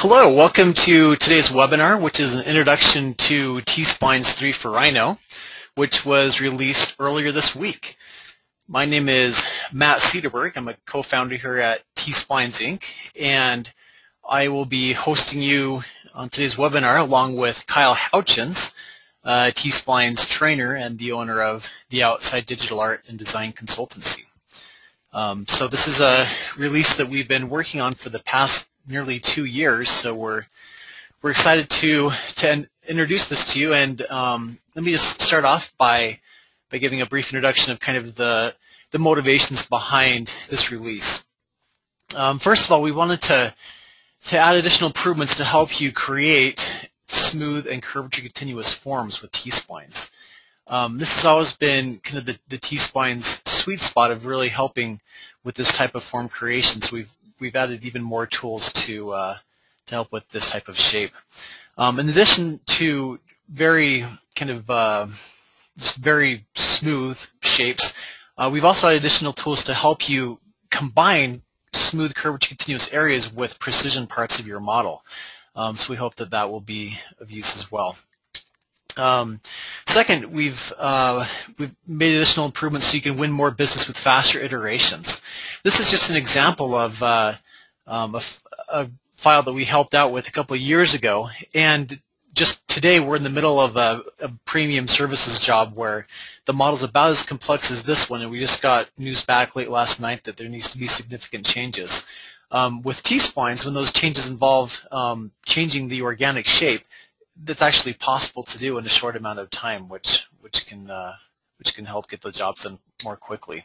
Hello, welcome to today's webinar, which is an introduction to T-Splines 3 for Rhino, which was released earlier this week. My name is Matt Sederberg. I'm a co-founder here at T-Splines Inc., and I will be hosting you on today's webinar along with Kyle Houchens, T-Splines trainer and the owner of the Outside Digital Art and Design Consultancy. So this is a release that we've been working on for the past nearly 2 years, so we're excited to introduce this to you. And let me just start off by giving a brief introduction of kind of the motivations behind this release. First of all, we wanted to add additional improvements to help you create smooth and curvature continuous forms with T-Splines. This has always been kind of the T-Splines sweet spot of really helping with this type of form creation. So we've added even more tools to help with this type of shape. In addition to very kind of just very smooth shapes, we've also had additional tools to help you combine smooth curvature continuous areas with precision parts of your model. So we hope that that will be of use as well. Second, we've made additional improvements so you can win more business with faster iterations. This is just an example of a file that we helped out with a couple of years ago, and just today we're in the middle of a premium services job where the model's about as complex as this one, and we just got news back late last night that there needs to be significant changes. With T-Splines, when those changes involve changing the organic shape, that's actually possible to do in a short amount of time, which can help get the jobs done more quickly.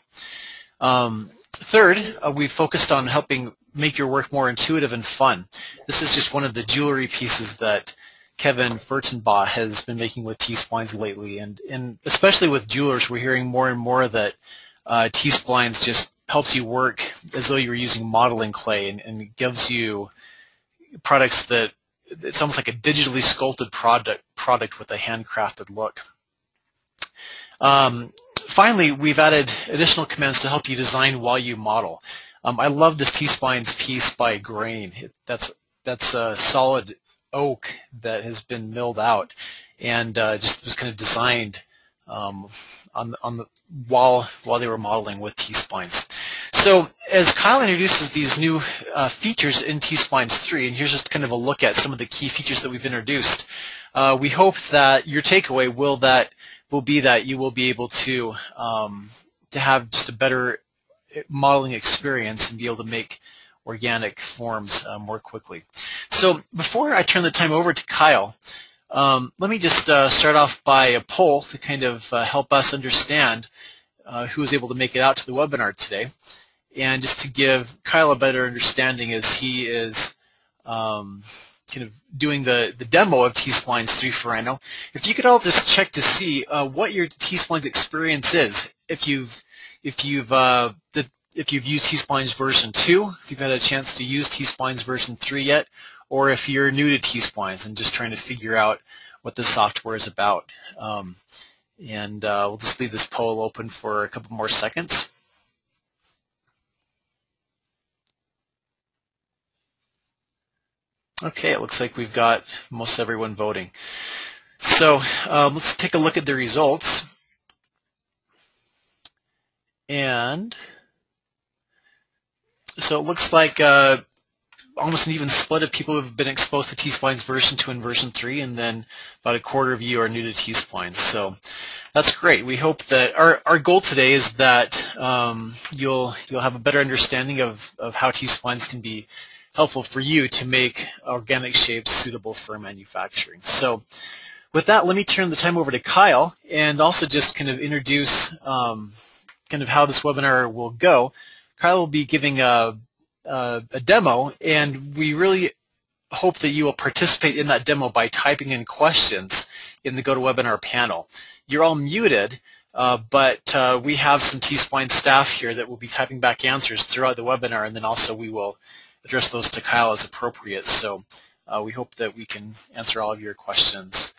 Third, we've focused on helping make your work more intuitive and fun. This is just one of the jewelry pieces that Kevin Furtenbaugh has been making with T-Splines lately, and especially with jewelers, we're hearing more and more that T-Splines just helps you work as though you were using modeling clay, and it gives you products that it's almost like a digitally sculpted product with a handcrafted look. Finally, we've added additional commands to help you design while you model. I love this T-Splines piece by Grain. That's a solid oak that has been milled out and just was kind of designed while they were modeling with T-Splines. So as Kyle introduces these new features in T-Splines 3, and here's just kind of a look at some of the key features that we've introduced, we hope that your takeaway will be that you will be able to have just a better modeling experience and be able to make organic forms more quickly. So before I turn the time over to Kyle, let me just start off by a poll to kind of help us understand who was able to make it out to the webinar today, and just to give Kyle a better understanding as he is kind of doing the demo of T-Splines 3 for Rhino. If you could all just check to see what your T-Splines experience is, if you've used T-Splines version 2, if you've had a chance to use T-Splines version 3 yet, or if you're new to T-Splines and just trying to figure out what this software is about. We'll just leave this poll open for a couple more seconds. Okay, it looks like we've got most everyone voting. So let's take a look at the results. And so it looks like almost an even split of people who have been exposed to T-Splines version 2 and version 3, and then about a quarter of you are new to T-Splines. So that's great. We hope that our goal today is that you'll have a better understanding of how T-Splines can be helpful for you to make organic shapes suitable for manufacturing. So with that, let me turn the time over to Kyle and also just kind of introduce kind of how this webinar will go. Kyle will be giving a demo, and we really hope that you will participate in that demo by typing in questions in the GoToWebinar panel. You're all muted, but we have some T-Splines staff here that will be typing back answers throughout the webinar, and then also we will address those to Kyle as appropriate. So we hope that we can answer all of your questions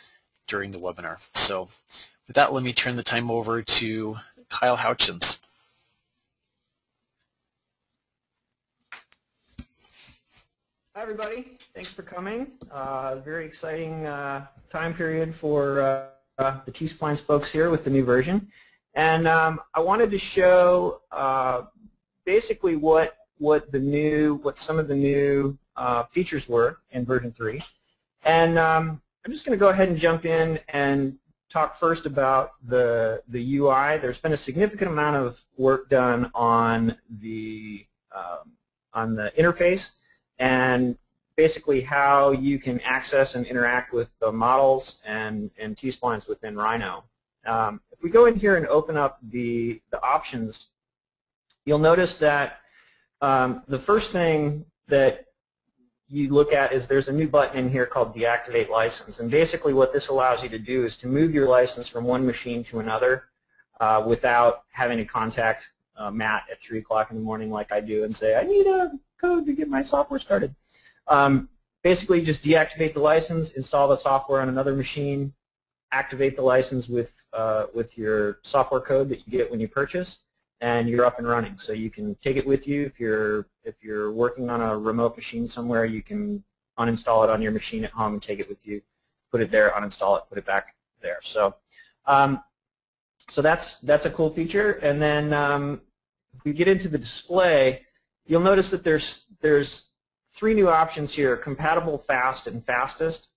during the webinar. So with that, let me turn the time over to Kyle Houchens. Hi, everybody. Thanks for coming. Very exciting time period for the T-Splines folks here with the new version. And I wanted to show basically what some of the new features were in version 3. And I'm just going to go ahead and jump in and talk first about the UI. There's been a significant amount of work done on the interface and basically how you can access and interact with the models and T-Splines within Rhino. If we go in here and open up the options, you'll notice that the first thing that you look at is there's a new button in here called Deactivate License. And basically what this allows you to do is to move your license from one machine to another without having to contact Matt at 3 o'clock in the morning like I do and say, I need a code to get my software started. Basically just deactivate the license, install the software on another machine, activate the license with your software code that you get when you purchase, and you're up and running. So you can take it with you. If you're working on a remote machine somewhere, you can uninstall it on your machine at home and take it with you, put it there, uninstall it, put it back there. So so that's a cool feature. And then if we get into the display, you'll notice that there's 3 new options here: compatible, fast, and fastest.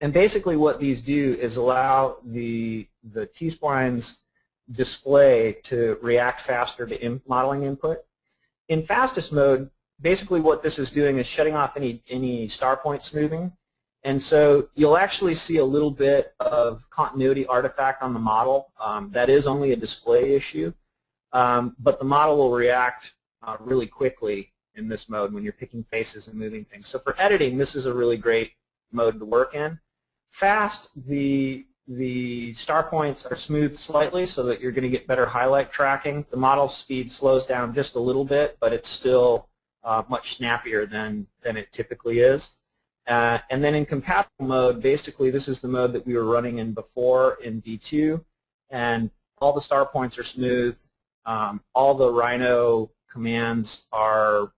And basically what these do is allow the T-Splines display to react faster to modeling input. In fastest mode, basically what this is doing is shutting off any star point smoothing. And so you'll actually see a little bit of continuity artifact on the model. That is only a display issue, but the model will react really quickly in this mode when you're picking faces and moving things. So for editing, this is a really great mode to work in. Fast, the star points are smoothed slightly so that you're going to get better highlight tracking. The model speed slows down just a little bit, but it's still much snappier than it typically is. And then in compatible mode, basically this is the mode that we were running in before in V2, and all the star points are smooth. All the Rhino commands are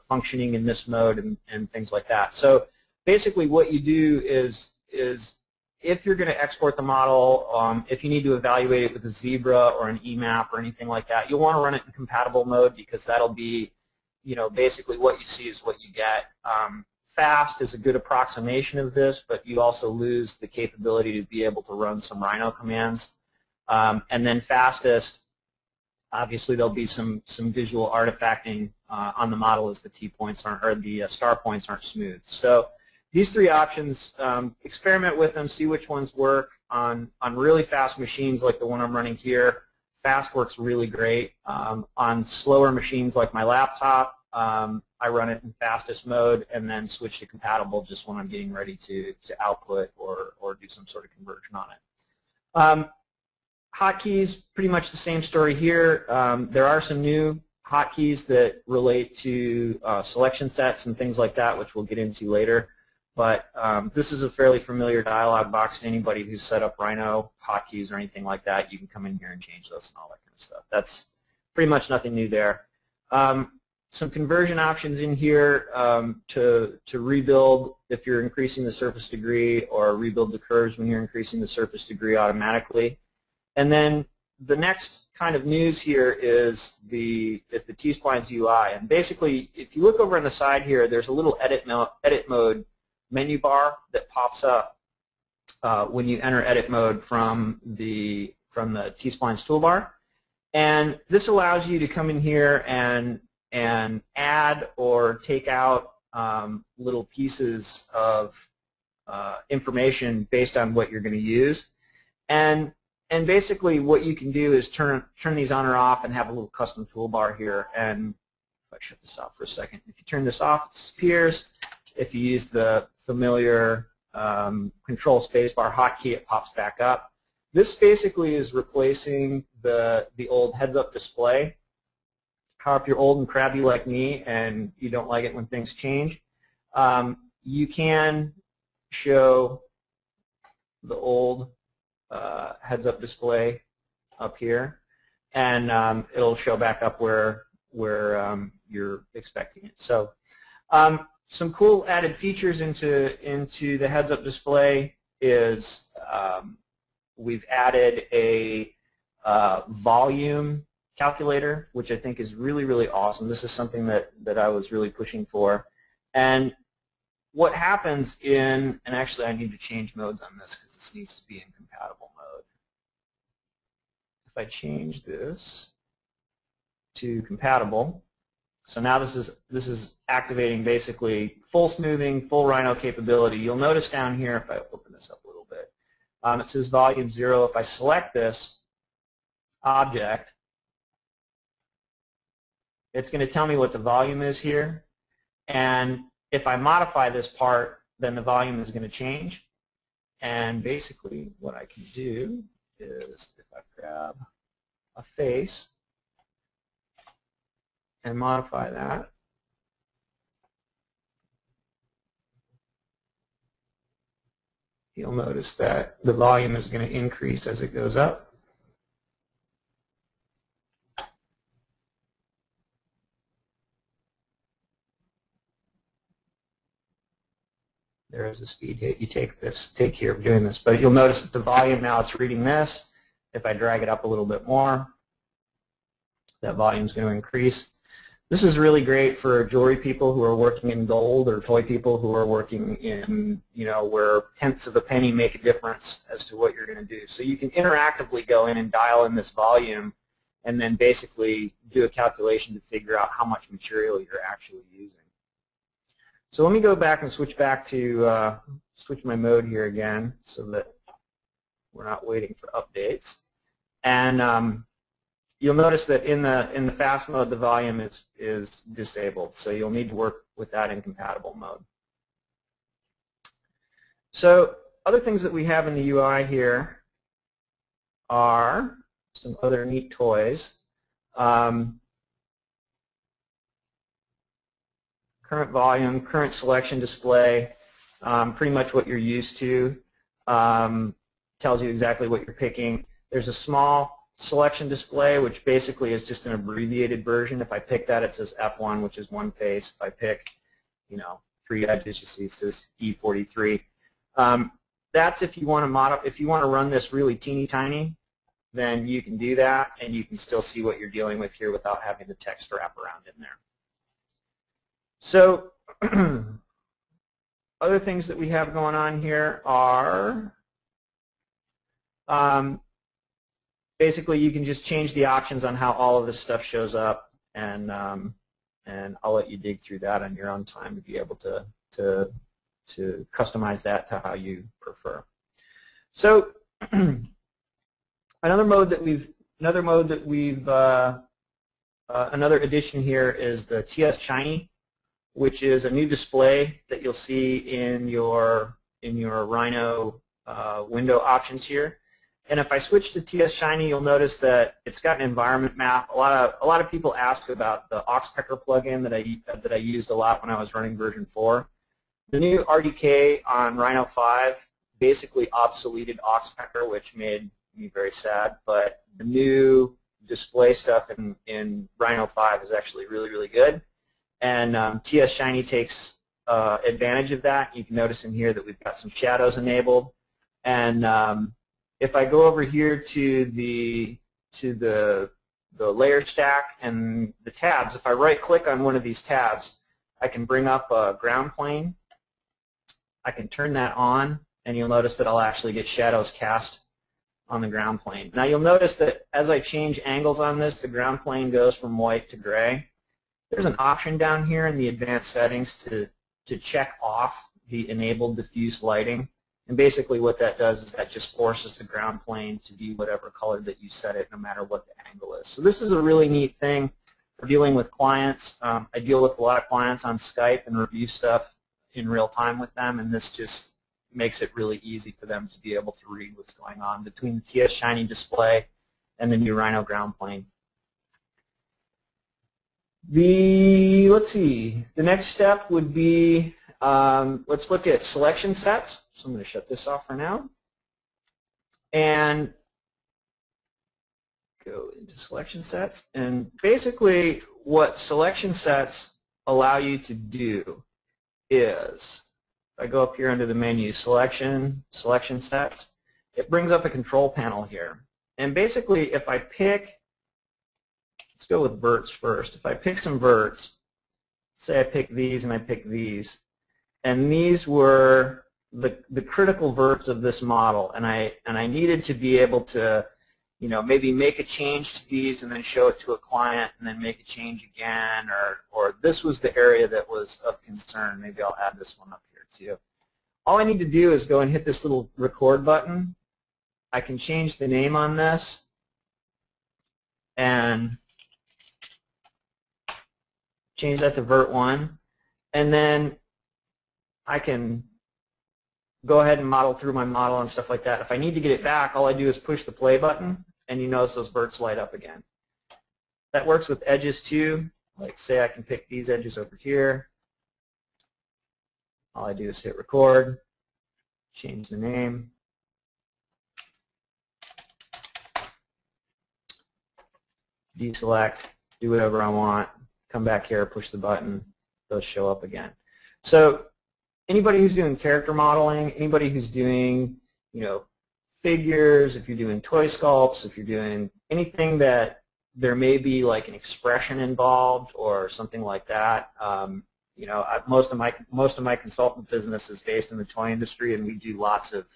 functioning in this mode and things like that. So basically what you do is if you're going to export the model, if you need to evaluate it with a Zebra or an EMAP or anything like that, you'll want to run it in compatible mode because that'll be, basically what you see is what you get. Fast is a good approximation of this, but you also lose the capability to be able to run some Rhino commands. And then fastest, obviously there'll be some visual artifacting on the model as the T-points aren't, or the star points aren't smooth. So these 3 options, experiment with them, see which ones work. On really fast machines like the one I'm running here, fast works really great. On slower machines like my laptop, I run it in fastest mode and then switch to compatible just when I'm getting ready to output or do some sort of conversion on it. Hotkeys, pretty much the same story here. There are some new hotkeys that relate to selection sets and things like that, which we'll get into later. But this is a fairly familiar dialog box to anybody who's set up Rhino hotkeys or anything like that. You can come in here and change those and all that kind of stuff. That's pretty much nothing new there. Some conversion options in here to rebuild if you're increasing the surface degree, or rebuild the curves when you're increasing the surface degree automatically. And then the next kind of news here is the T-Splines UI. And basically, if you look over on the side here, there's a little edit mode menu bar that pops up when you enter edit mode from the T-Splines toolbar. And this allows you to come in here and add or take out little pieces of information based on what you're going to use. And basically what you can do is turn these on or off and have a little custom toolbar here. And if I shut this off for a second, if you turn this off, it disappears. If you use the familiar control spacebar hotkey, it pops back up. This basically is replacing the old heads-up display. How if you're old and crabby like me and you don't like it when things change, you can show the old heads-up display up here, and it'll show back up where you're expecting it. So Some cool added features into the heads-up display is we've added a volume calculator, which I think is really, really awesome. This is something that I was really pushing for. And what happens and actually I need to change modes on this because this needs to be in compatible mode. If I change this to compatible, so now this is activating basically full smoothing, full Rhino capability. You'll notice down here, if I open this up a little bit, it says volume 0. If I select this object, it's going to tell me what the volume is here. And if I modify this part, then the volume is going to change. And basically what I can do is if I grab a face and modify that, you'll notice that the volume is going to increase as it goes up. There is a speed hit. You take care of doing this, but you'll notice that the volume now it's reading this. If I drag it up a little bit more, that volume is going to increase. This is really great for jewelry people who are working in gold, or toy people who are working in, where tenths of a penny make a difference as to what you're going to do. So you can interactively go in and dial in this volume and then basically do a calculation to figure out how much material you're actually using. So let me go back and switch back to switch my mode here again so that we're not waiting for updates. And you'll notice that in the fast mode, the volume is disabled. So you'll need to work with that in compatible mode. So other things that we have in the UI here are some other neat toys. Current volume, current selection display, pretty much what you're used to. Tells you exactly what you're picking. There's a small selection display, which basically is just an abbreviated version. If I pick that, it says F1, which is one face. If I pick, 3 edges, you see it says E43. That's if you want to run this really teeny tiny, then you can do that, and you can still see what you're dealing with here without having the text wrap around in there. So other things that we have going on here are basically you can just change the options on how all of this stuff shows up, and I'll let you dig through that on your own time to be able to customize that to how you prefer. So another addition here is the TS Shiny, which is a new display that you'll see in your Rhino window options here. And if I switch to TS Shiny, you'll notice that it's got an environment map. A lot of people ask about the Oxpecker plugin that I used a lot when I was running version 4. The new RDK on Rhino 5 basically obsoleted Oxpecker, which made me very sad. But the new display stuff in Rhino 5 is actually really, really good. And TS Shiny takes advantage of that. You can notice in here that we've got some shadows enabled. And if I go over here to the layer stack and the tabs, if I right-click on one of these tabs, I can bring up a ground plane. I can turn that on, and you'll notice that I'll actually get shadows cast on the ground plane. Now you'll notice that as I change angles on this, the ground plane goes from white to gray. There's an option down here in the advanced settings to check off the enabled diffuse lighting. And basically what that does is that just forces the ground plane to be whatever color that you set it, no matter what the angle is. So this is a really neat thing for dealing with clients. I deal with a lot of clients on Skype and review stuff in real time with them, and this just makes it really easy for them to be able to read what's going on between the TS Shiny display and the new Rhino ground plane. Let's see, the next step would be, let's look at selection sets. So I'm going to shut this off for now and go into selection sets. And basically what selection sets allow you to do is, if I go up here under the menu, selection sets, it brings up a control panel here. And basically, if I pick, let's go with verts first. If I pick some verts, say I pick these and I pick these, and these were the critical verts of this model, and I needed to be able to, you know, maybe make a change to these and then show it to a client and then make a change again, or this was the area that was of concern. Maybe I'll add this one up here too. All I need to do is go and hit this little record button. I can change the name on this and change that to vert 1, and then I can go ahead and model through my model and stuff like that. If I need to get it back, all I do is push the play button, and you notice those verts light up again. That works with edges too. Like, say I can pick these edges over here. All I do is hit record, change the name, deselect, do whatever I want, come back here, push the button, those show up again. So anybody who's doing character modeling, anybody who's doing, you know, figures, if you're doing toy sculpts, if you're doing anything that there may be like an expression involved or something like that, you know, most of my consultant business is based in the toy industry, and we do lots of,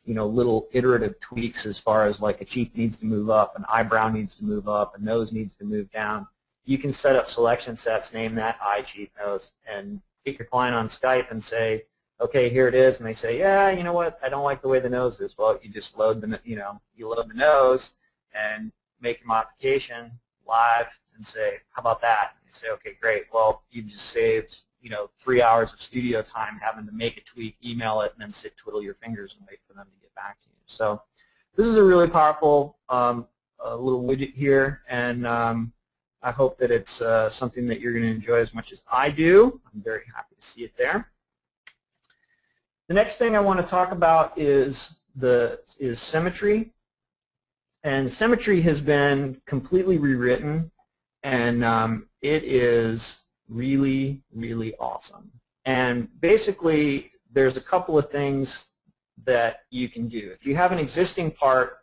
you know, little iterative tweaks as far as like a cheek needs to move up, an eyebrow needs to move up, a nose needs to move down. You can set up selection sets, name that eye, cheek, nose, and get your client on Skype and say, okay, here it is, and they say, yeah, you know what, I don't like the way the nose is. Well, you just load the, you load the nose and make your modification live and say, how about that? And they say, okay, great. Well, you just saved, you know, 3 hours of studio time having to make a tweak, email it, and then sit, twiddle your fingers and wait for them to get back to you. So this is a really powerful little widget here, and I hope that it's something that you're going to enjoy as much as I do. I'm very happy to see it there. The next thing I want to talk about is symmetry. And symmetry has been completely rewritten, and it is really, really awesome. And basically, there's a couple of things that you can do. If you have an existing part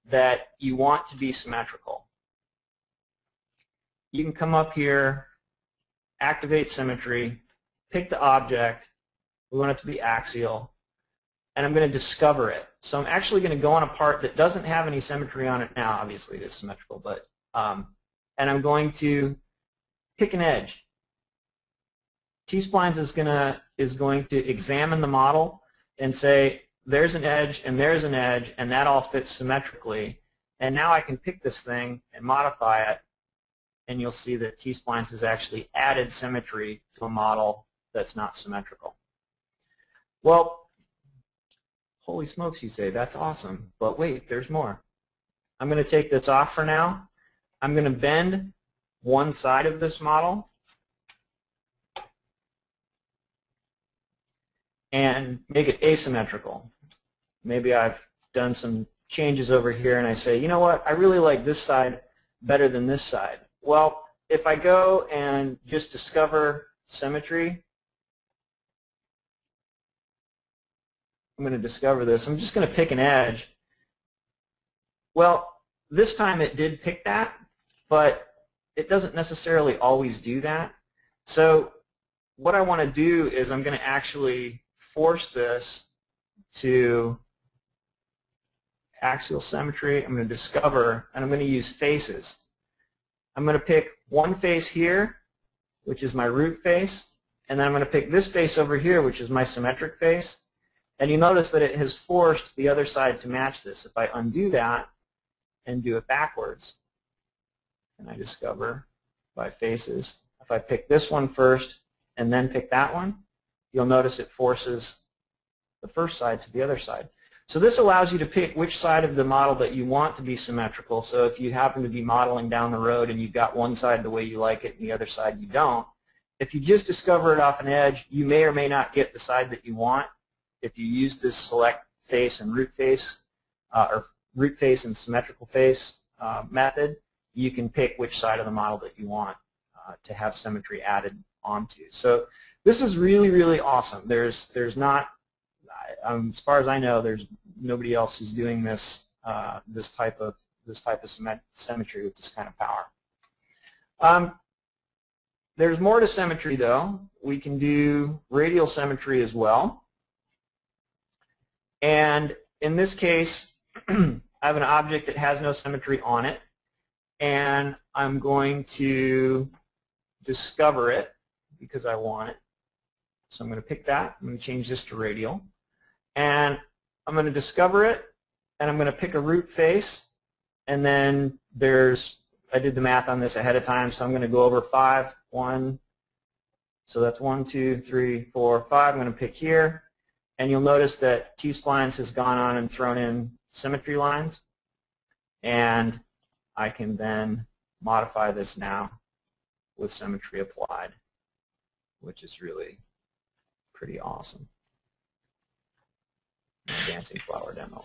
that you want to be symmetrical, you can come up here, activate symmetry, pick the object. We want it to be axial, and I'm going to discover it. So I'm actually going to go on a part that doesn't have any symmetry on it now. Obviously, it is symmetrical, but and I'm going to pick an edge. T-Splines is going to examine the model and say, there's an edge and there's an edge, and that all fits symmetrically. And now I can pick this thing and modify it, and you'll see that T-Splines has actually added symmetry to a model that's not symmetrical. Well, holy smokes, you say, that's awesome. But wait, there's more. I'm going to take this off for now. I'm going to bend one side of this model and make it asymmetrical. Maybe I've done some changes over here and I say, you know what, I really like this side better than this side. Well, if I go and just discover symmetry, I'm going to discover this. I'm just going to pick an edge. Well, this time it did pick that, but it doesn't necessarily always do that. So what I want to do is I'm going to actually force this to axial symmetry. I'm going to discover, and I'm going to use faces. I'm going to pick one face here, which is my root face, and then I'm going to pick this face over here, which is my symmetric face. And you notice that it has forced the other side to match this. If I undo that and do it backwards, and I discover by faces, if I pick this one first and then pick that one, you'll notice it forces the first side to the other side. So this allows you to pick which side of the model that you want to be symmetrical. So if you happen to be modeling down the road and you've got one side the way you like it and the other side you don't, if you just discover it off an edge, you may or may not get the side that you want. If you use this select face and root face, or root face and symmetrical face method, you can pick which side of the model that you want to have symmetry added onto. So this is really, really awesome. There's not, as far as I know, there's nobody else who's doing this this type of symmetry with this kind of power. There's more to symmetry, though. We can do radial symmetry as well. And in this case, I have an object that has no symmetry on it, and I'm going to discover it because I want it. So I'm going to pick that. I'm going to change this to radial. And I'm going to discover it, and I'm going to pick a root face, and then I did the math on this ahead of time, so I'm going to go over 5, 1, so that's 1, 2, 3, 4, 5. I'm going to pick here, and you'll notice that T-Splines has gone on and thrown in symmetry lines, and I can then modify this now with symmetry applied, which is really pretty awesome. Dancing flower demo.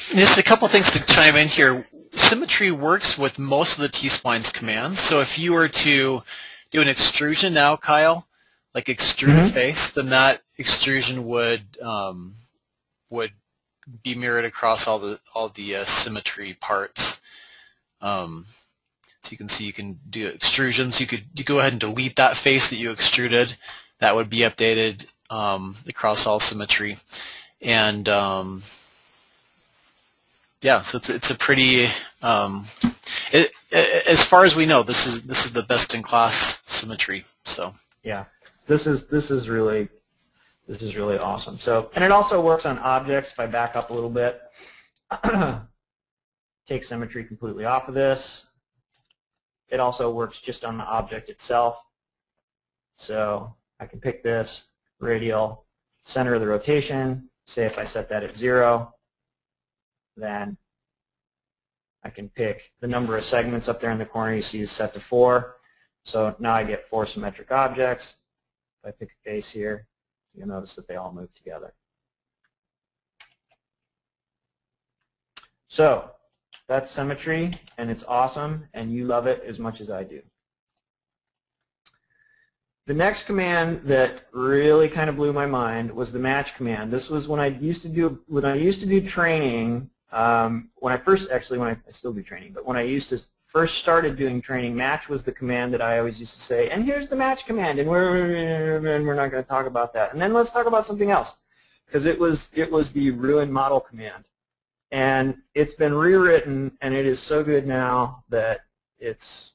Just a couple things to chime in here. Symmetry works with most of the T-Splines commands. So if you were to do an extrusion now, Kyle, like extrude a face, then that extrusion would be mirrored across all the symmetry parts. So you can see you can do extrusions. You go ahead and delete that face that you extruded. That would be updated across all symmetry. And yeah, so it's a pretty as far as we know, this is the best in class symmetry. So yeah, this is really awesome. So, and it also works on objects. If I back up a little bit, take symmetry completely off of this. It also works just on the object itself. So I can pick this radial, center of the rotation. Say if I set that at 0, then I can pick the number of segments up there in the corner you see is set to 4. So now I get 4 symmetric objects. If I pick a face here, you'll notice that they all move together. So that's symmetry, and it's awesome, and you love it as much as I do. The next command that really kind of blew my mind was the match command. This was when I used to do training. When I still do training, but when I first started doing training, match was the command that I always used to say. And here's the match command, and we're not going to talk about that. And then let's talk about something else, because it was the ruin model command, and it's been rewritten, and it is so good now that it's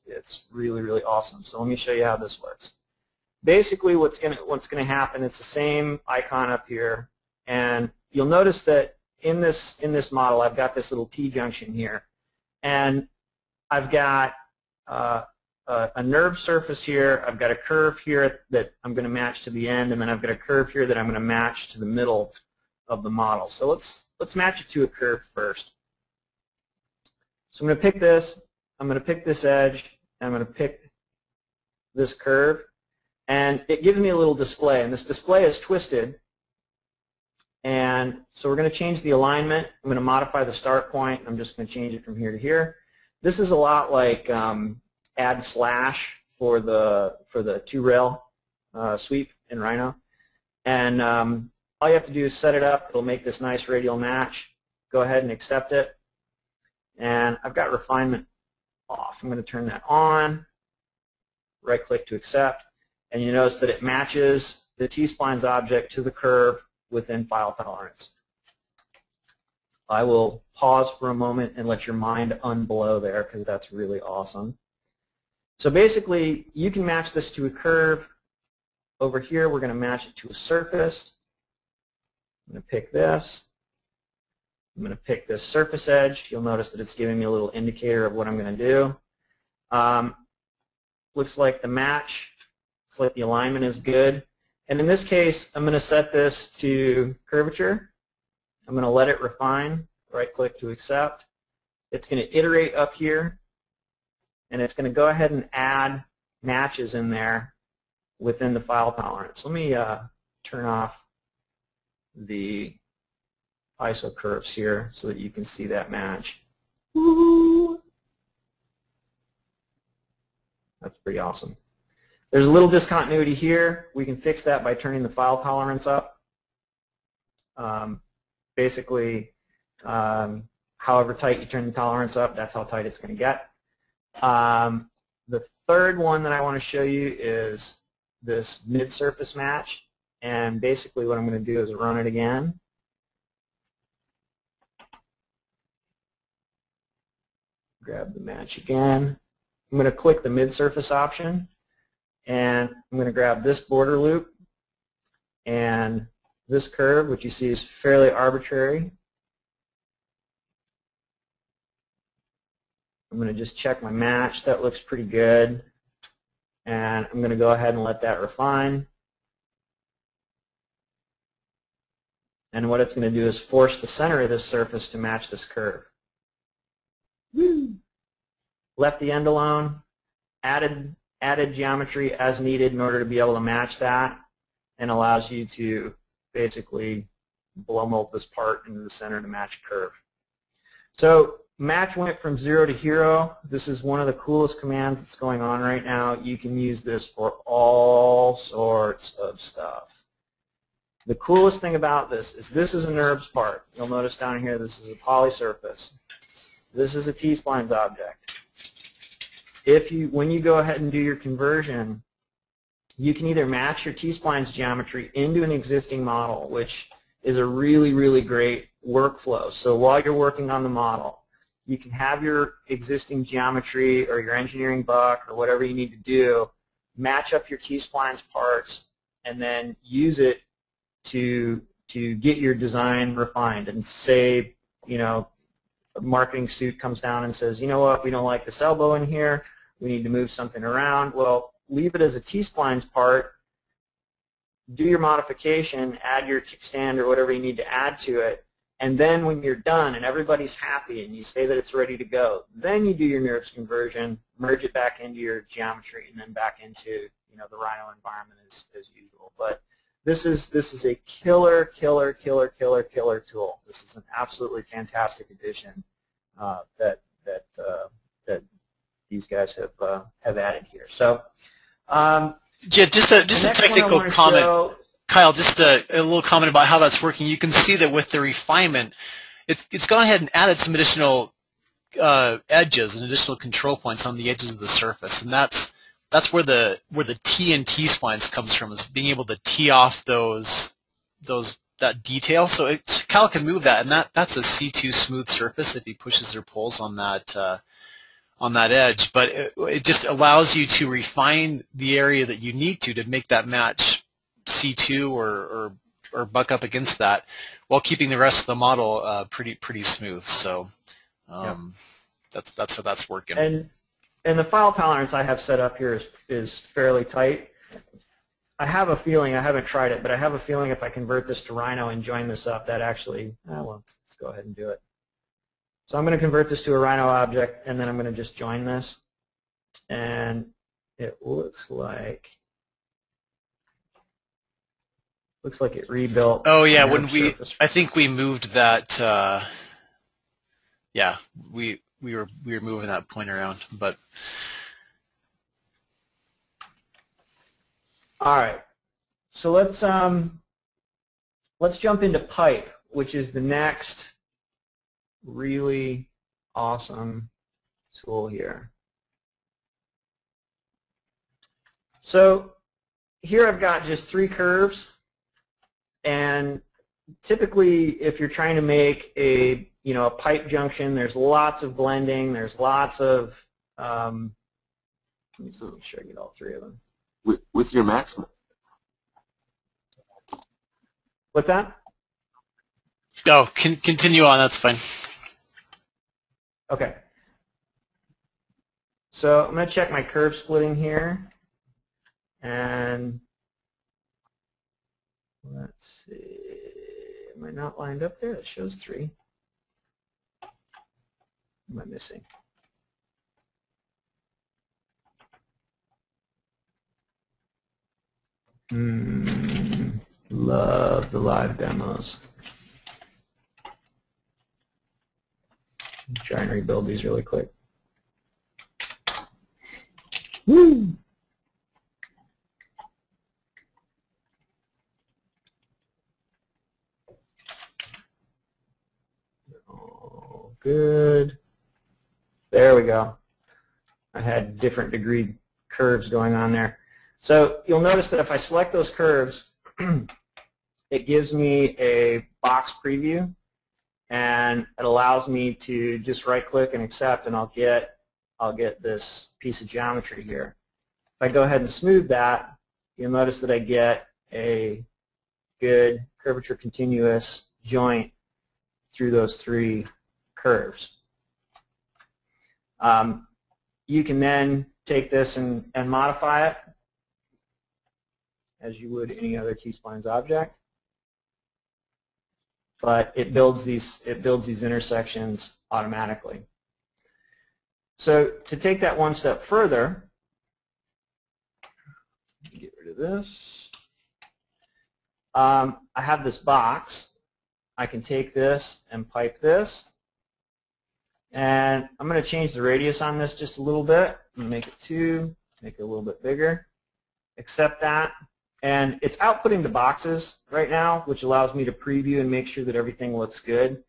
really, really awesome. So let me show you how this works. Basically, what's going to happen? It's the same icon up here, and you'll notice that in this model, I've got this little T-junction here, and I've got a nerve surface here. I've got a curve here that I'm going to match to the end, and then I've got a curve here that I'm going to match to the middle of the model. So let's match it to a curve first. So I'm going to pick this. I'm going to pick this edge, and I'm going to pick this curve. And it gives me a little display, and this display is twisted. And so we're going to change the alignment. I'm going to modify the start point. I'm just going to change it from here to here. This is a lot like add slash for the 2-rail sweep in Rhino. And all you have to do is set it up. It'll make this nice radial match. Go ahead and accept it. And I've got refinement off. I'm going to turn that on. Right-click to accept. And you notice that it matches the T-Splines object to the curve within file tolerance. I will pause for a moment and let your mind unblow there, because that's really awesome. So basically, you can match this to a curve. Over here, we're going to match it to a surface. I'm going to pick this. I'm going to pick this surface edge. You'll notice that it's giving me a little indicator of what I'm going to do. Looks like the match. Looks like the alignment is good. And in this case, I'm going to set this to curvature. I'm going to let it refine. Right-click to accept. It's going to iterate up here, and it's going to go ahead and add matches in there within the file tolerance. Let me turn off the ISO curves here so that you can see that match. Woo! That's pretty awesome. There's a little discontinuity here. We can fix that by turning the file tolerance up. Basically, however tight you turn the tolerance up, that's how tight it's going to get. The third one that I want to show you is this mid-surface match. And basically what I'm going to do is run it again. Grab the match again. I'm going to click the mid-surface option. And I'm going to grab this border loop and this curve, which you see is fairly arbitrary. I'm going to just check my match. That looks pretty good. And I'm going to go ahead and let that refine. And what it's going to do is force the center of this surface to match this curve. Woo. Left the end alone, added geometry as needed in order to be able to match that, and allows you to basically blow mold this part into the center to match curve. So match went from 0 to hero. This is one of the coolest commands that's going on right now. You can use this for all sorts of stuff. The coolest thing about this is a NURBS part. You'll notice down here this is a poly surface. This is a T-Splines object. When you go ahead and do your conversion, you can either match your T-Splines geometry into an existing model, which is a really, really great workflow. So while you're working on the model, you can have your existing geometry or your engineering buck or whatever you need to do, match up your T-Splines parts, and then use it to get your design refined. And say, you know, a marketing suit comes down and says, you know what, we don't like this elbow in here, we need to move something around. Well, leave it as a T-Splines part, do your modification, add your kickstand or whatever you need to add to it, and then when you're done and everybody's happy and you say that it's ready to go, then you do your NURBS conversion, merge it back into your geometry, and then back into, you know, the Rhino environment as usual. But this is a killer tool. This is an absolutely fantastic addition that these guys have added here. So, yeah, just a technical comment, Kyle. Just a little comment about how that's working. You can see that with the refinement, it's gone ahead and added some additional edges and additional control points on the edges of the surface, and that's where the T in T-Splines comes from, is being able to tee off that detail. So Kyle can move that, and that's a C2 smooth surface if he pushes or pulls on that edge. But it just allows you to refine the area that you need to make that match C2 or buck up against that, while keeping the rest of the model pretty smooth. So that's how that's working. And the file tolerance I have set up here is fairly tight. I have a feeling, I haven't tried it, but I have a feeling if I convert this to Rhino and join this up, that actually, well, let's go ahead and do it. So I'm going to convert this to a Rhino object, and then I'm going to just join this. And it looks like it rebuilt. Oh yeah, I think we moved that. Yeah, we were moving that point around, but. All right, so let's jump into pipe, which is the next really awesome tool here. So here I've got just 3 curves, and typically if you're trying to make a pipe junction, there's lots of blending, there's lots of let me make sure I get all 3 of them. With your maximum. What's that? Oh, continue on, that's fine. Okay. So I'm going to check my curve splitting here. And let's see. Am I not lined up there? It shows 3. What am I missing? Love the live demos. Try and rebuild these really quick. Woo! good. There we go. I had different degree curves going on there. So you'll notice that if I select those curves, it gives me a box preview, and it allows me to just right-click and accept, and I'll get this piece of geometry here. If I go ahead and smooth that, you'll notice that I get a good curvature continuous joint through those three curves. You can then take this and modify it as you would any other T-Splines object, but it builds these intersections automatically. So to take that one step further, get rid of this. I have this box. I can take this and pipe this. And I'm going to change the radius on this just a little bit. I'm going to make it 2, make it a little bit bigger. Accept that. And it's outputting the boxes right now, which allows me to preview and make sure that everything looks good.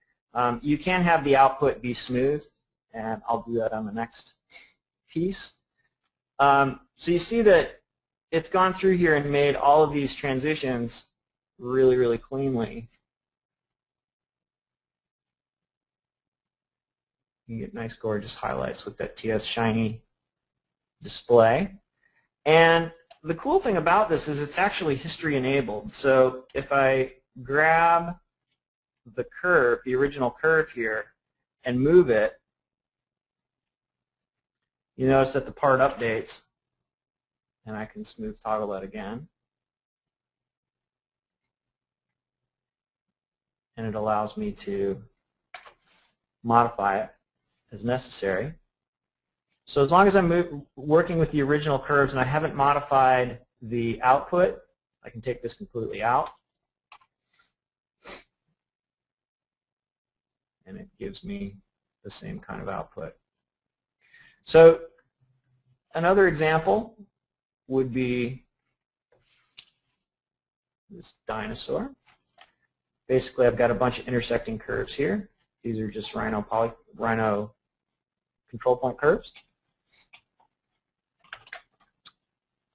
You can have the output be smooth, and I'll do that on the next piece. So you see that it's gone through here and made all of these transitions really, really cleanly. You get nice, gorgeous highlights with that TS shiny display. And the cool thing about this is it's actually history enabled. So if I grab the curve, the original curve here, and move it, you notice that the part updates, and I can smooth toggle that again. And it allows me to modify it as necessary. So as long as I'm working with the original curves and I haven't modified the output, I can take this completely out. And it gives me the same kind of output. So another example would be this dinosaur. Basically, I've got a bunch of intersecting curves here. These are just Rhino control point curves.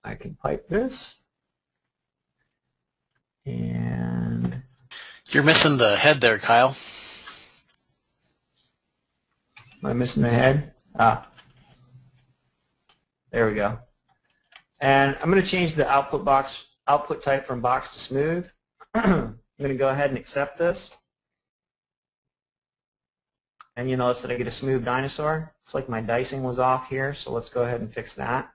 I can pipe this, and You're missing the head there, Kyle. Am I missing the head? Ah, there we go. And I'm going to change the output type from box to smooth. I'm going to go ahead and accept this. And you notice that I get a smooth dinosaur. It's like my dicing was off here, so let's go ahead and fix that.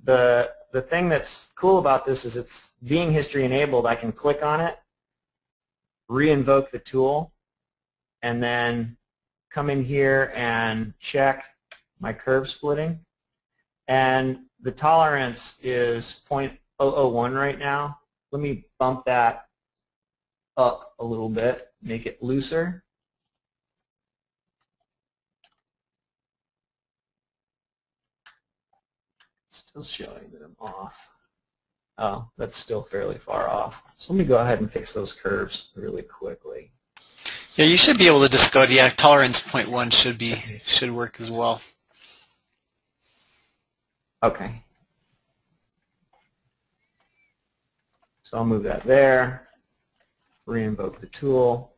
The thing that's cool about this is it's being history enabled. I can click on it, re-invoke the tool, and then come in here and check my curve splitting. And the tolerance is 0.001 right now. Let me bump that up a little bit, make it looser. Still showing that I'm off. Oh, that's still fairly far off. So let me go ahead and fix those curves really quickly. Yeah, you should be able to just go to, yeah, tolerance 0.1 should work as well. Okay. So I'll move that there, re-invoke the tool,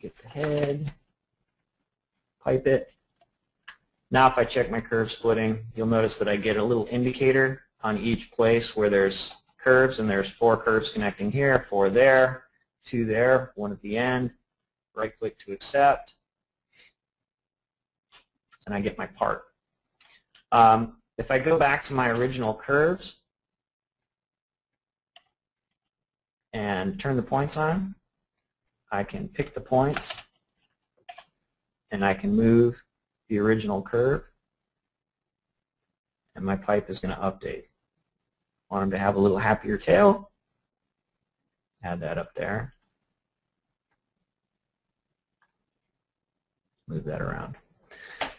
get the head, pipe it. Now if I check my curve splitting, you'll notice that I get a little indicator on each place where there's curves, and there's 4 curves connecting here, 4 there, 2 there, 1 at the end. Right-click to accept, and I get my part. If I go back to my original curves and turn the points on, I can pick the points, and I can move the original curve, and my pipe is going to update. Want them to have a little happier tail, add that up there, move that around.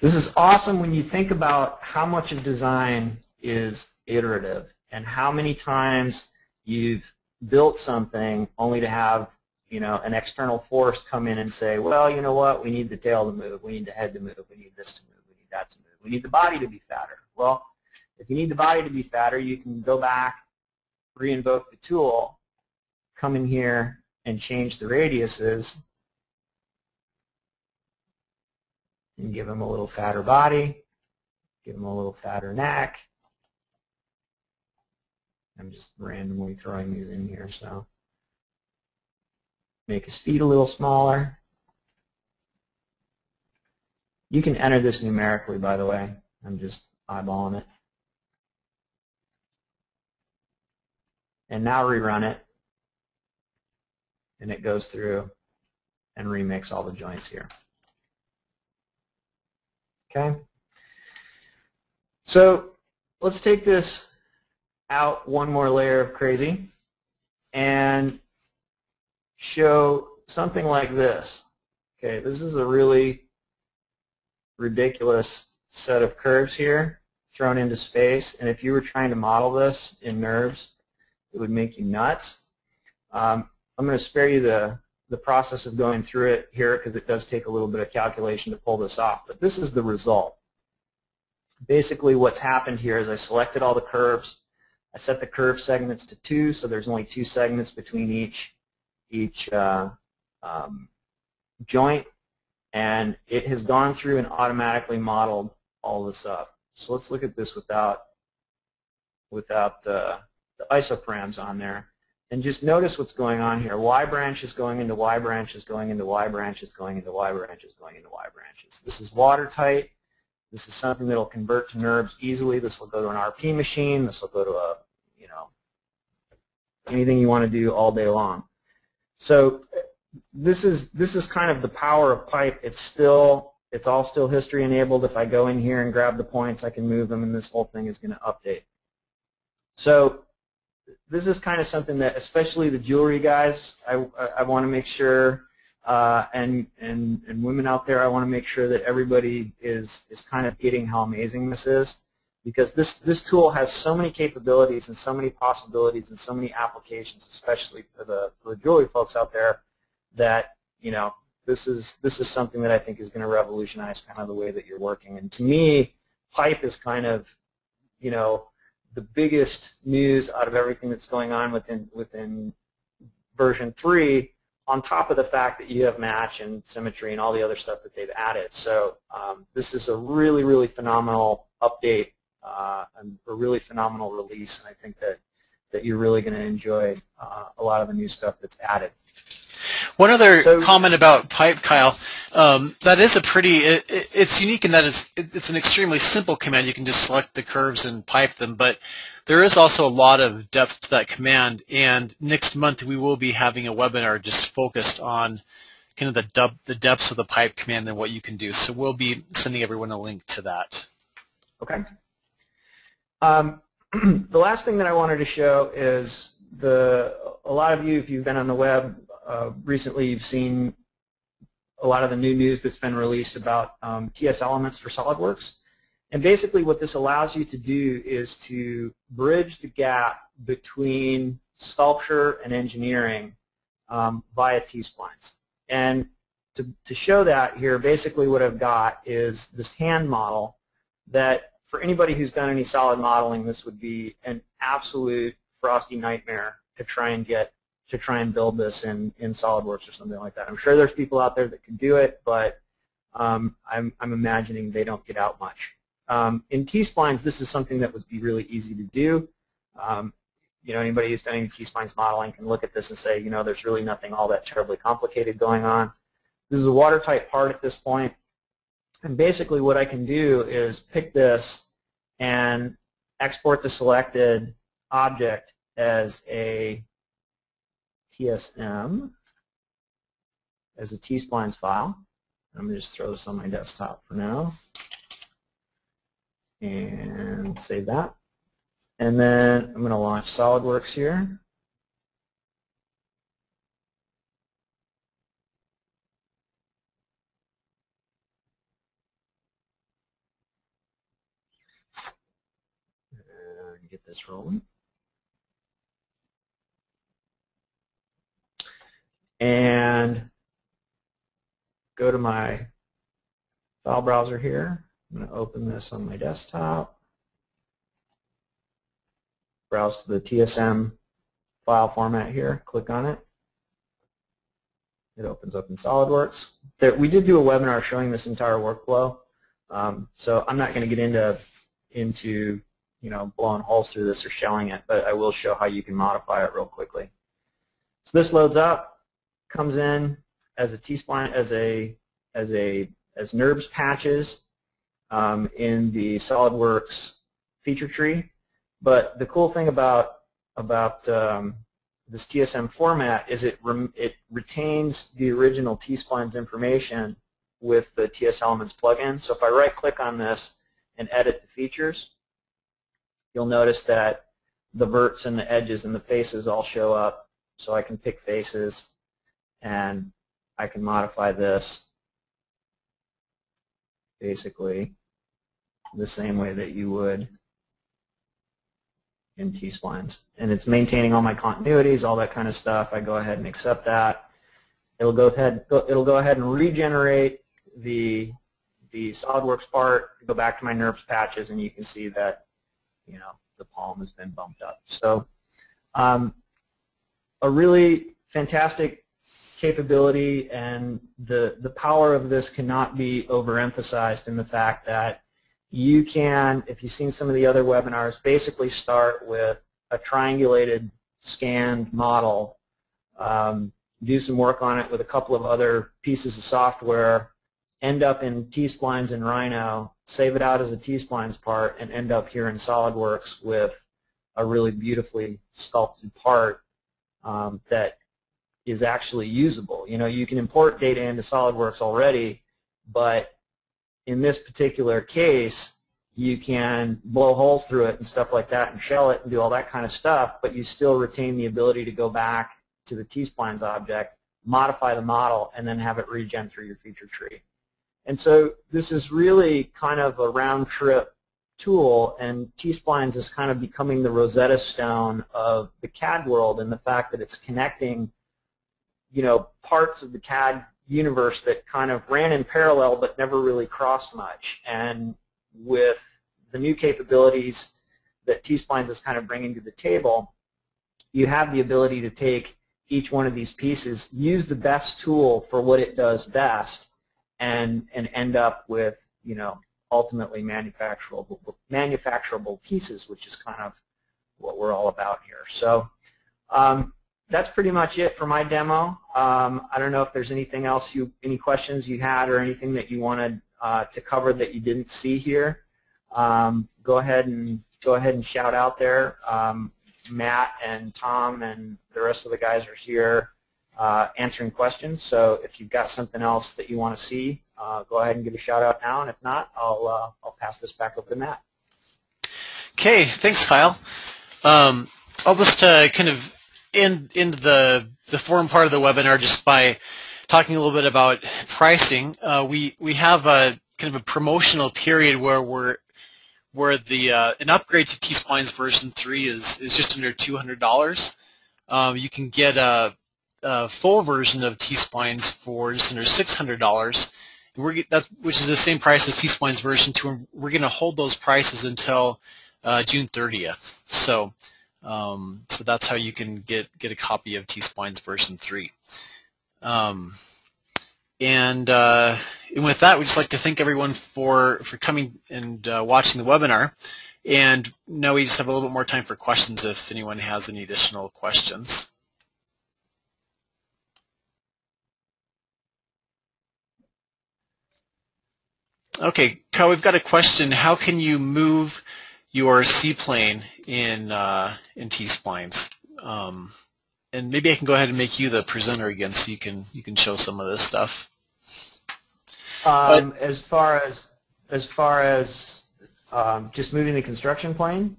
This is awesome when you think about how much of design is iterative and how many times you've built something only to have an external force come in and say, well, you know what, we need the tail to move, we need the head to move, we need this to move, we need that to move, we need the body to be fatter. Well, if you need the body to be fatter, you can go back, re-invoke the tool, come in here and change the radiuses and give them a little fatter body, give them a little fatter neck. I'm just randomly throwing these in here, so make his feet a little smaller. You can enter this numerically, by the way. I'm just eyeballing it. And now rerun it, and it goes through and remakes all the joints here. Okay? So let's take this out one more layer of crazy and show something like this. Okay, this is a really ridiculous set of curves here thrown into space, and if you were trying to model this in NURBS, it would make you nuts. I'm going to spare you the process of going through it here because it does take a little bit of calculation to pull this off, but this is the result. Basically what's happened here is I selected all the curves. I set the curve segments to 2, so there's only 2 segments between each joint, and it has gone through and automatically modeled all this up. So let's look at this without the isoparams on there, and just notice what's going on here. Y branches going into Y branches, going into Y branches, going into Y branches, going into Y branches. This is watertight. This is something that will convert to NURBS easily. This will go to an RP machine. This will go to a, anything you want to do all day long. So this is kind of the power of pipe. It's all still history enabled. If I go in here and grab the points, I can move them, and this whole thing is going to update. So this is kind of something that, especially the jewelry guys, I want to make sure, and women out there, I want to make sure that everybody is kind of getting how amazing this is, because this tool has so many capabilities and so many possibilities and so many applications, especially for the jewelry folks out there, that this is something that I think is going to revolutionize kind of the way that you're working. And to me, pipe is kind of the biggest news out of everything that's going on within version 3, on top of the fact that you have match and symmetry and all the other stuff that they've added. So this is a really, really phenomenal update and a really phenomenal release, and I think that you're really going to enjoy a lot of the new stuff that's added. One other comment about pipe, Kyle. That is it's unique in that it's an extremely simple command. You can just select the curves and pipe them, but there is also a lot of depth to that command, and next month we will be having a webinar just focused on kind of the depths of the pipe command and what you can do. So we'll be sending everyone a link to that. Okay. The last thing that I wanted to show is a lot of you, if you've been on the web recently, you've seen a lot of the new news that's been released about TS elements for SolidWorks. And basically what this allows you to do is to bridge the gap between sculpture and engineering via T-Splines. And to show that here, basically what I've got is this hand model that, for anybody who's done any solid modeling, this would be an absolute frosty nightmare to try and build this in SolidWorks or something like that. I'm sure there's people out there that can do it, but I'm imagining they don't get out much. In T-Splines, this is something that would be really easy to do. Anybody who's done any T-Splines modeling can look at this and say, there's really nothing all that terribly complicated going on. This is a watertight part at this point, and basically what I can do is pick this and export the selected object as a TSM, as a T-Splines file. I'm going to just throw this on my desktop for now and save that. And then I'm going to launch SolidWorks here. And get this rolling. and go to my file browser here. I'm going to open this on my desktop. Browse to the TSM file format here. Click on it. It opens up in SolidWorks. We did do a webinar showing this entire workflow, so I'm not going to get into blowing holes through this or shelling it, but I will show how you can modify it real quickly. So this loads up, comes in as a T-spline, as NURBS patches in the SolidWorks feature tree. But the cool thing about this TSM format is it retains the original T-splines information with the TS Elements plugin. So if I right-click on this and edit the features, you'll notice that the verts and the edges and the faces all show up. So I can pick faces, and I can modify this basically the same way that you would in T-splines. And it's maintaining all my continuities, all that kind of stuff. I go ahead and accept that. It'll go ahead and regenerate the SolidWorks part, go back to my NURBS patches, and you can see that the palm has been bumped up. So a really fantastic capability, and the power of this cannot be overemphasized in the fact that you can, if you've seen some of the other webinars, basically start with a triangulated scanned model, do some work on it with a couple of other pieces of software, end up in T-splines and Rhino, save it out as a T-splines part, and end up here in SolidWorks with a really beautifully sculpted part that is actually usable. You can import data into SolidWorks already, but in this particular case, you can blow holes through it and stuff like that and shell it and do all that kind of stuff, but you still retain the ability to go back to the T-splines object, modify the model, and then have it regen through your feature tree. And so this is really kind of a round-trip tool, and T-splines is kind of becoming the Rosetta Stone of the CAD world, and the fact that it's connecting parts of the CAD universe that kind of ran in parallel but never really crossed much. And with the new capabilities that T-splines is kind of bringing to the table, you have the ability to take each one of these pieces, use the best tool for what it does best, and end up with ultimately manufacturable pieces, which is kind of what we're all about here. So that's pretty much it for my demo. I don't know if there's anything else, any questions you had, or anything that you wanted to cover that you didn't see here. Go ahead and shout out there. Matt and Tom and the rest of the guys are here answering questions. So if you've got something else that you want to see, go ahead and give a shout out now. And if not, I'll pass this back over to Matt. Okay, thanks, Kyle. I'll just kind of end the forum part of the webinar just by talking a little bit about pricing. We have a kind of a promotional period where an upgrade to T-splines version 3 is just under $200. You can get a full version of T-splines for just under $600, which is the same price as T-splines version 2. And we're going to hold those prices until June 30th. So that's how you can get a copy of T-splines version 3. And with that, we'd just like to thank everyone for coming and watching the webinar. And now we just have a little bit more time for questions if anyone has any additional questions. Okay, Kyle, we've got a question. How can you move your C-plane in T-splines? And maybe I can go ahead and make you the presenter again, so you can show some of this stuff. As far as just moving the construction plane.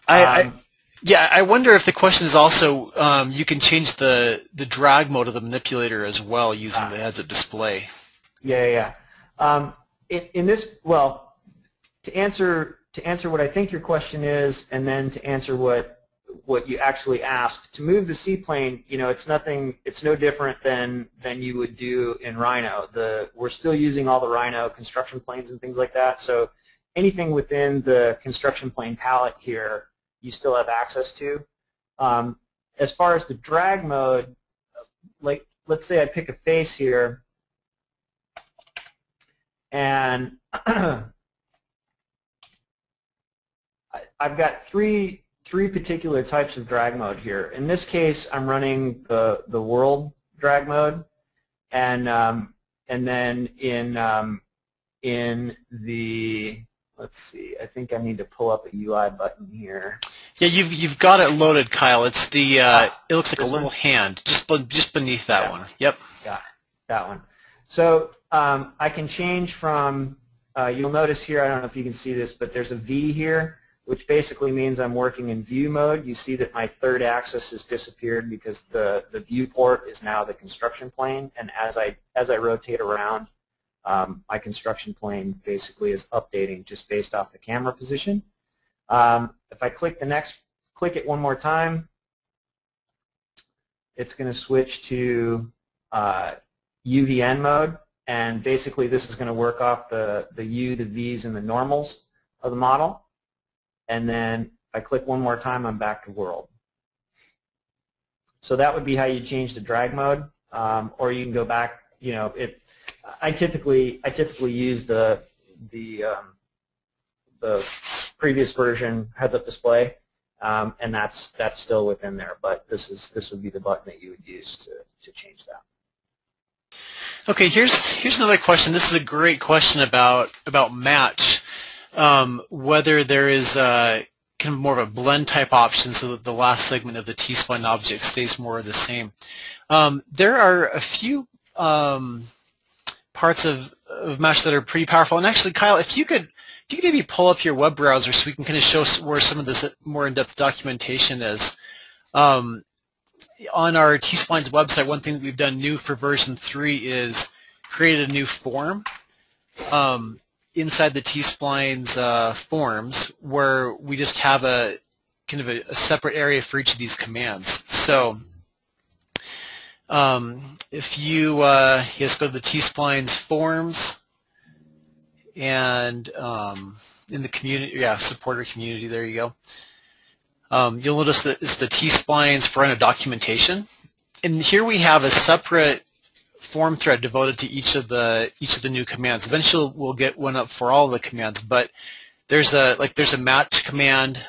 Yeah, I wonder if the question is also you can change the drag mode of the manipulator as well using the heads-up display. Yeah. In this, well, to answer what I think your question is, and then to answer what what you actually ask. To move the C-plane, you know, it's no different than you would do in Rhino. We're still using all the Rhino construction planes and things like that, so anything within the construction plane palette here, you still have access to. As far as the drag mode, like let's say I pick a face here, and I've got three particular types of drag mode here. In this case, I'm running the world drag mode, and then in the, let's see, I think I need to pull up a UI button here. Yeah, you've got it loaded, Kyle. It's the it looks like a little hand just beneath that one. Yep. Got it. That one. So I can change from. You'll notice here. I don't know if you can see this, but there's a V here, which basically means I'm working in view mode. You see that my third axis has disappeared because the viewport is now the construction plane, and as I rotate around, my construction plane basically is updating just based off the camera position. If I click it one more time, it's going to switch to UVN mode, and basically this is going to work off the U, the V's, and the normals of the model. And then if I click one more time, I'm back to world. So that would be how you change the drag mode, or you can go back. You know, I typically use the previous version heads-up display, and that's still within there. But this would be the button that you would use to change that. Okay, here's another question. This is a great question about match. Whether there is kind of more of a blend type option so that the last segment of the T-spline object stays more the same. There are a few parts of match that are pretty powerful. And actually, Kyle, if you could maybe pull up your web browser so we can kind of show where some of this more in-depth documentation is. On our T-Splines website, one thing that we've done new for version 3 is created a new form. Inside the T-Splines forms, where we just have a kind of a separate area for each of these commands. So if you just go to the T-Splines forms, and in the community, supporter community, there you go. You'll notice that it's the T-Splines for Rhino documentation, and here we have a separate form thread devoted to each of the new commands. Eventually, we'll get one up for all of the commands, but there's a match command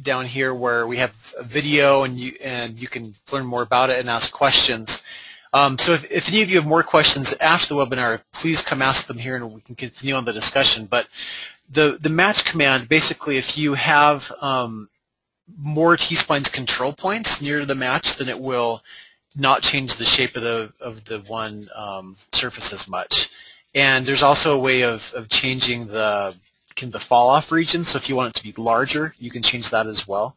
down here where we have a video, and you can learn more about it and ask questions. So if any of you have more questions after the webinar, please come ask them here, and we can continue on the discussion. But the match command, basically, if you have more T-Splines control points near the match, then it will not change the shape of the one surface as much. And there's also a way of changing the fall off region. So if you want it to be larger, you can change that as well.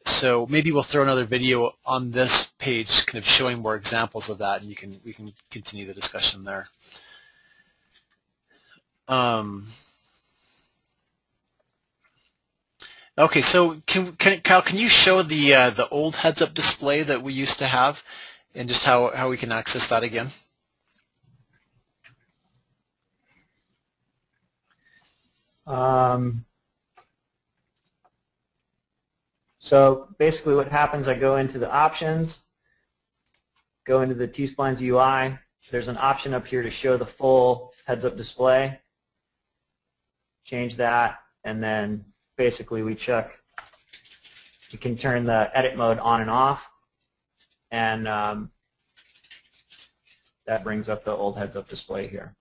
So maybe we'll throw another video on this page, kind of showing more examples of that, and we can continue the discussion there. Okay, so Kyle, can you show the old heads-up display that we used to have, and just how we can access that again? So basically what happens, I go into the options, go into the T-Splines UI. There's an option up here to show the full heads-up display. Change that, and then basically we check. You can turn the edit mode on and off, and that brings up the old heads-up display here.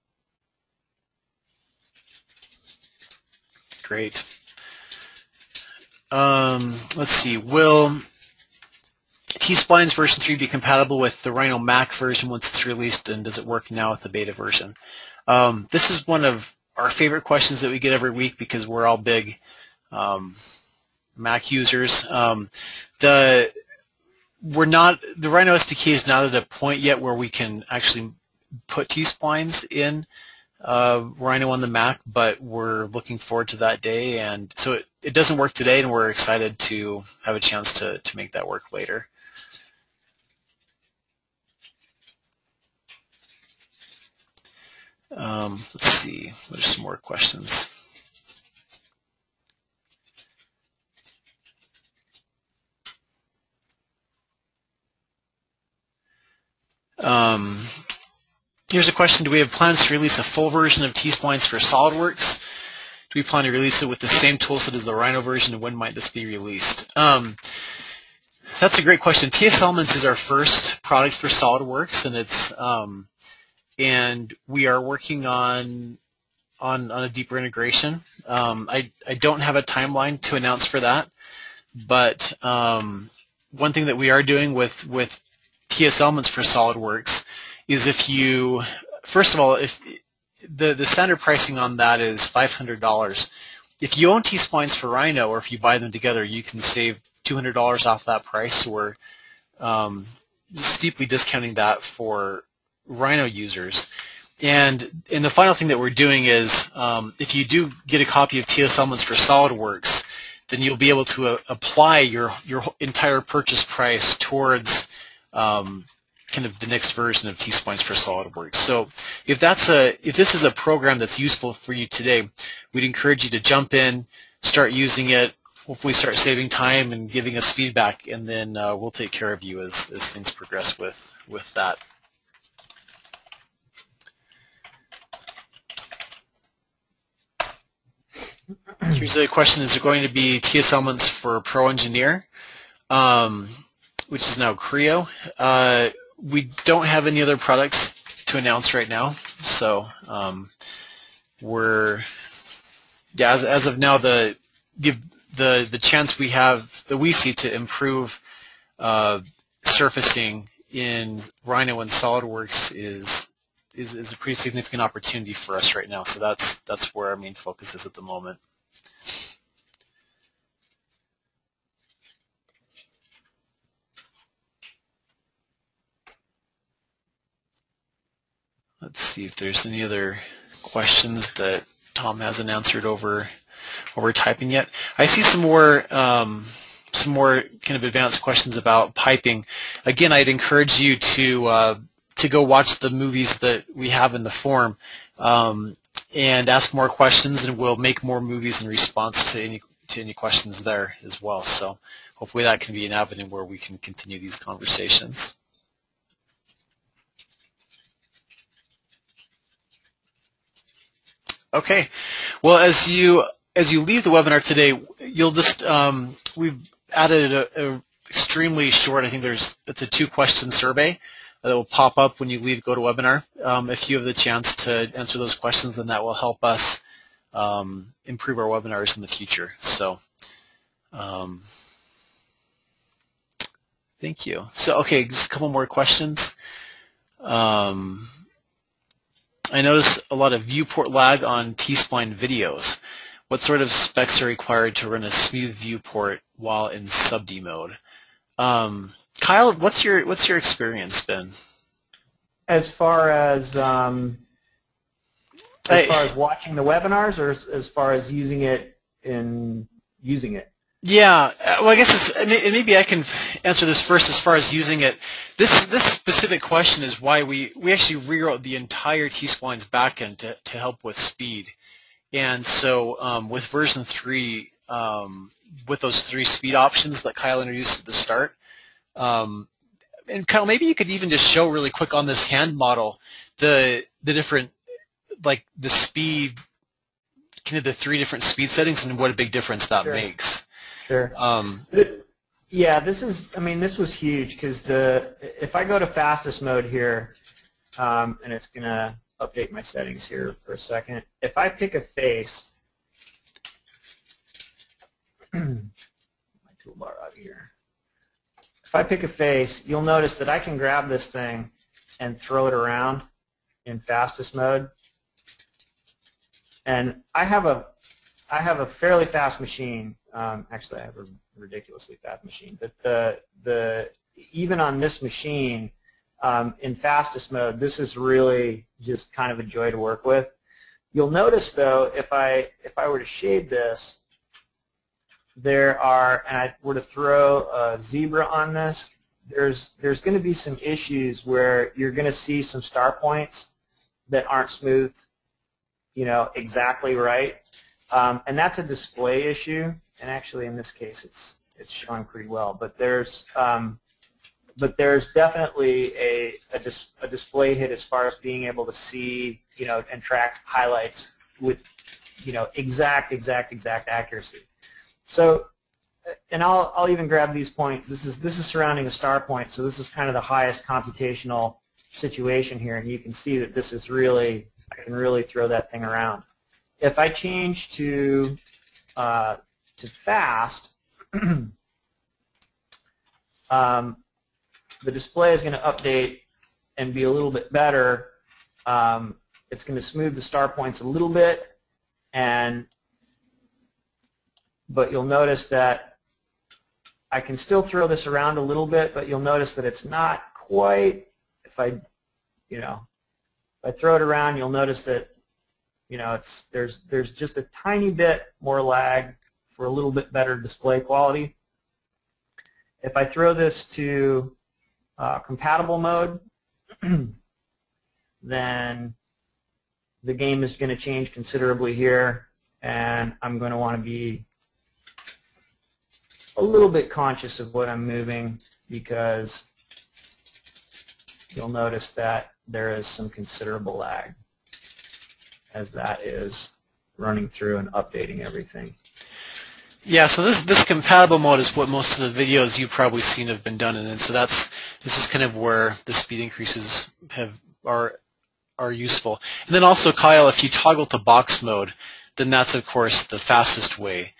Great. Let's see. Will T-Splines version 3 be compatible with the Rhino Mac version once it's released, and does it work now with the beta version? This is one of our favorite questions that we get every week because we're all big Mac users. The Rhino SDK is not at a point yet where we can actually put T-Splines in Rhino on the Mac, but we're looking forward to that day. And so it doesn't work today, and we're excited to have a chance to make that work later. Let's see, what are some more questions? Here's a question: do we have plans to release a full version of T-Splines for SolidWorks? Do we plan to release it with the same toolset as the Rhino version, and when might this be released? That's a great question. TS Elements is our first product for SolidWorks, and it's and we are working on a deeper integration. I don't have a timeline to announce for that, but one thing that we are doing with TS Elements for SolidWorks is if you, first of all, if the standard pricing on that is $500. If you own T-Splines for Rhino, or if you buy them together, you can save $200 off that price. So we're steeply discounting that for Rhino users. And the final thing that we're doing is if you do get a copy of TS Elements for SolidWorks, then you'll be able to apply your entire purchase price towards kind of the next version of T-Splines for SolidWorks. So if this is a program that's useful for you today, we'd encourage you to jump in, start using it, hopefully start saving time and giving us feedback, and then we'll take care of you as things progress with that. Here's a question: is there going to be TS Elements for Pro Engineer, which is now Creo? We don't have any other products to announce right now, so we're as of now the chance we have that we see to improve surfacing in Rhino and SolidWorks is a pretty significant opportunity for us right now. So that's where our main focus is at the moment. Let's see if there's any other questions that Tom hasn't answered over typing yet. I see some more kind of advanced questions about piping. Again, I'd encourage you to go watch the movies that we have in the forum and ask more questions, and we'll make more movies in response to any questions there as well. So hopefully that can be an avenue where we can continue these conversations. Okay, well, as you leave the webinar today, you'll just we've added a extremely short, I think it's a 2-question survey that will pop up when you leave GoToWebinar. If you have the chance to answer those questions, then that will help us improve our webinars in the future. So thank you. So okay, just a couple more questions. I notice a lot of viewport lag on T-Spline videos. What sort of specs are required to run a smooth viewport while in sub-D mode? Kyle, what's your experience been? As far as watching the webinars, or as far as using it in using it? Yeah, well, I guess maybe I can answer this first as far as using it. This specific question is why we actually rewrote the entire T-Splines backend to help with speed. And so with version 3, with those 3 speed options that Kyle introduced at the start, and Kyle, maybe you could even just show really quick on this hand model the different, like the speed, kind of the 3 different speed settings and what a big difference that makes. Sure. Yeah, this was huge because if I go to fastest mode here, and it's gonna update my settings here for a second. If I pick a face, my toolbar out here. If I pick a face, you'll notice that I can grab this thing and throw it around in fastest mode. And I have a fairly fast machine. Actually, I have a ridiculously fast machine. But even on this machine, in fastest mode, this is really just kind of a joy to work with. You'll notice though, if I were to shade this, there are, and I were to throw a zebra on this, there's going to be some issues where you're going to see some star points that aren't smoothed, exactly right, and that's a display issue. And actually, in this case, it's showing pretty well. But there's definitely a display hit as far as being able to see, and track highlights with, exact accuracy. So, and I'll even grab these points. This is surrounding a star point, so this is kind of the highest computational situation here, and you can see that this is really, I can really throw that thing around. If I change to fast, the display is going to update and be a little bit better. It's going to smooth the star points a little bit, but you'll notice that I can still throw this around a little bit, but you'll notice that it's not quite, if I throw it around, you'll notice that, there's just a tiny bit more lag for a little bit better display quality. If I throw this to compatible mode, then the game is going to change considerably here, and I'm going to want to be a little bit conscious of what I'm moving, because you'll notice that there is some considerable lag as that is running through and updating everything. Yeah, so this compatible mode is what most of the videos you've probably seen have been done in, and so this is kind of where the speed increases are useful. And then also, Kyle, if you toggle to box mode, then that's of course the fastest way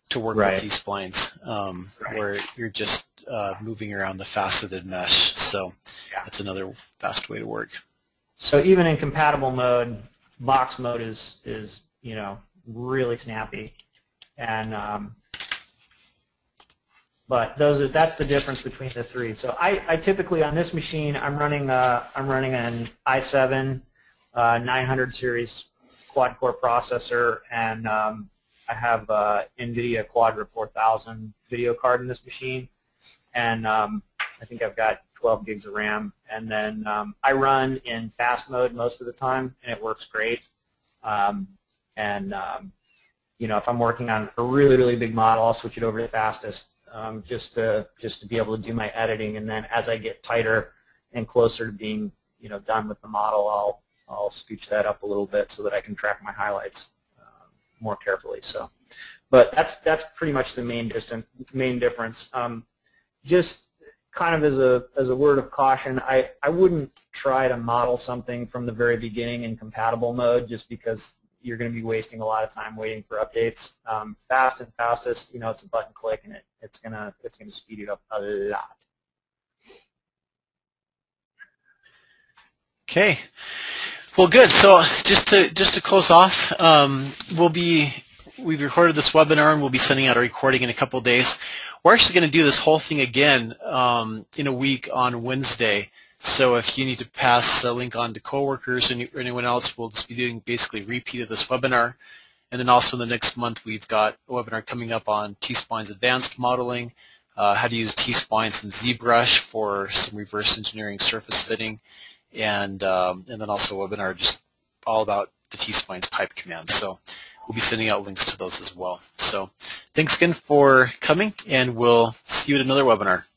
to work with these splines, where you're just moving around the faceted mesh. So that's another fast way to work. So even in compatible mode, box mode is really snappy, and but that's the difference between the three. So I typically on this machine I'm running an i7 900 series quad core processor, and I have NVIDIA Quadra 4000 video card in this machine, and I think I've got 12 gigs of RAM, and then I run in fast mode most of the time, and it works great. If I'm working on a really big model, I'll switch it over to fastest, just to be able to do my editing, and then as I get tighter and closer to being done with the model, I'll scooch that up a little bit so that I can track my highlights more carefully. So, but that's pretty much the main difference. Just kind of as a word of caution, I wouldn't try to model something from the very beginning in compatible mode, just because you're going to be wasting a lot of time waiting for updates. Fast and fastest, it's a button click, and it's gonna speed it up a lot. Okay. Well, good. So just to close off, we've recorded this webinar, and we'll be sending out a recording in a couple of days. We're actually going to do this whole thing again in a week on Wednesday. So if you need to pass a link on to coworkers or anyone else, we'll just be doing basically a repeat of this webinar. And then also in the next month, we've got a webinar coming up on T-Splines advanced modeling, how to use T-Splines and ZBrush for some reverse engineering surface fitting, and then also a webinar just all about the T-Splines pipe command. So we'll be sending out links to those as well. So thanks again for coming, and we'll see you at another webinar.